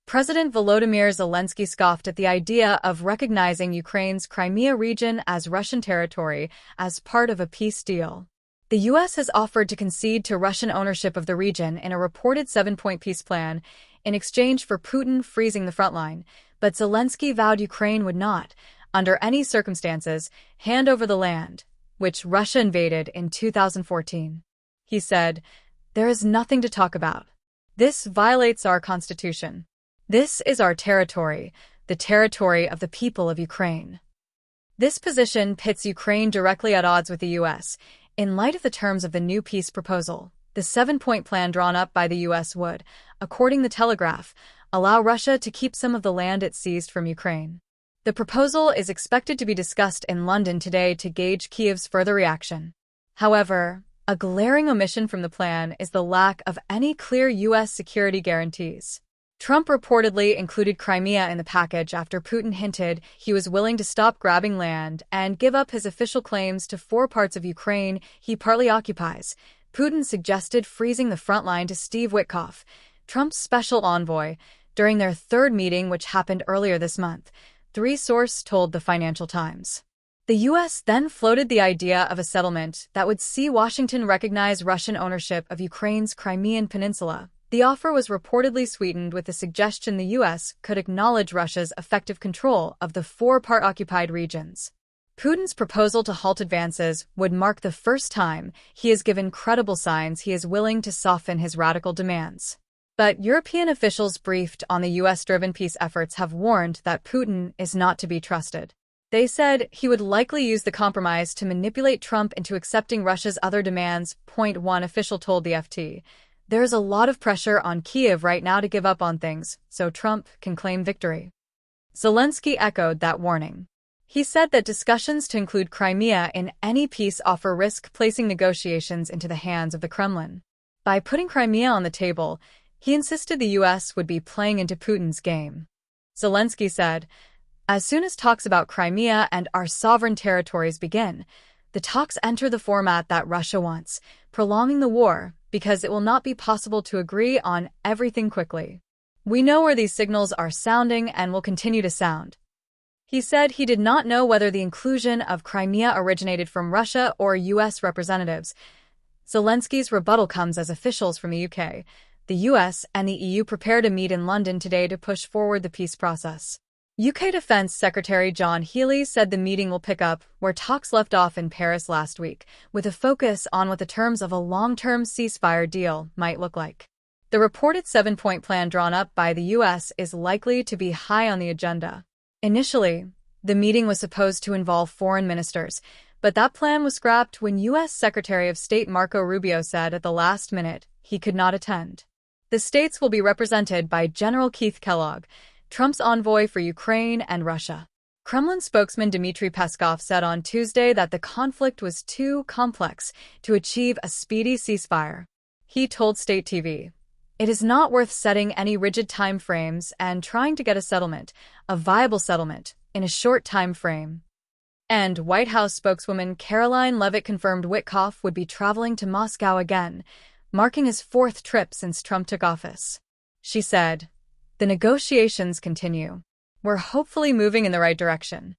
President Volodymyr Zelensky scoffed at the idea of recognizing Ukraine's Crimea region as Russian territory as part of a peace deal. The U.S. has offered to concede to Russian ownership of the region in a reported 7-point peace plan in exchange for Putin freezing the front line, but Zelensky vowed Ukraine would not, under any circumstances, hand over the land, which Russia invaded in 2014. He said, "There is nothing to talk about. This violates our constitution. This is our territory, the territory of the people of Ukraine." This position pits Ukraine directly at odds with the U.S. In light of the terms of the new peace proposal, the 7-point plan drawn up by the U.S. would, according to The Telegraph, allow Russia to keep some of the land it seized from Ukraine. The proposal is expected to be discussed in London today to gauge Kyiv's further reaction. However, a glaring omission from the plan is the lack of any clear U.S. security guarantees. Trump reportedly included Crimea in the package after Putin hinted he was willing to stop grabbing land and give up his official claims to 4 parts of Ukraine he partly occupies. Putin suggested freezing the front line to Steve Witkoff, Trump's special envoy, during their 3rd meeting, which happened earlier this month, 3 sources told the Financial Times. The U.S. then floated the idea of a settlement that would see Washington recognize Russian ownership of Ukraine's Crimean Peninsula. The offer was reportedly sweetened with the suggestion the U.S. could acknowledge Russia's effective control of the 4-part occupied regions. Putin's proposal to halt advances would mark the first time he has given credible signs he is willing to soften his radical demands. But European officials briefed on the U.S.-driven peace efforts have warned that Putin is not to be trusted. They said he would likely use the compromise to manipulate Trump into accepting Russia's other demands. One official told the FT. "There is a lot of pressure on Kyiv right now to give up on things, so Trump can claim victory." Zelensky echoed that warning. He said that discussions to include Crimea in any peace offer risk placing negotiations into the hands of the Kremlin. By putting Crimea on the table, he insisted the U.S. would be playing into Putin's game. Zelensky said, "As soon as talks about Crimea and our sovereign territories begin, the talks enter the format that Russia wants, prolonging the war, because it will not be possible to agree on everything quickly. We know where these signals are sounding and will continue to sound." He said he did not know whether the inclusion of Crimea originated from Russia or U.S. representatives. Zelensky's rebuttal comes as officials from the UK, the US, and the EU prepare to meet in London today to push forward the peace process. UK Defence Secretary John Healey said the meeting will pick up where talks left off in Paris last week, with a focus on what the terms of a long-term ceasefire deal might look like. The reported 7-point plan drawn up by the US is likely to be high on the agenda. Initially, the meeting was supposed to involve foreign ministers, but that plan was scrapped when U.S. Secretary of State Marco Rubio said at the last minute he could not attend. The states will be represented by General Keith Kellogg, Trump's envoy for Ukraine and Russia. Kremlin spokesman Dmitry Peskov said on Tuesday that the conflict was too complex to achieve a speedy ceasefire. He told State TV, "It is not worth setting any rigid time frames and trying to get a settlement, a viable settlement, in a short time frame." And White House spokeswoman Caroline Leavitt confirmed Witkoff would be traveling to Moscow again, marking his 4th trip since Trump took office. She said, "The negotiations continue. We're hopefully moving in the right direction."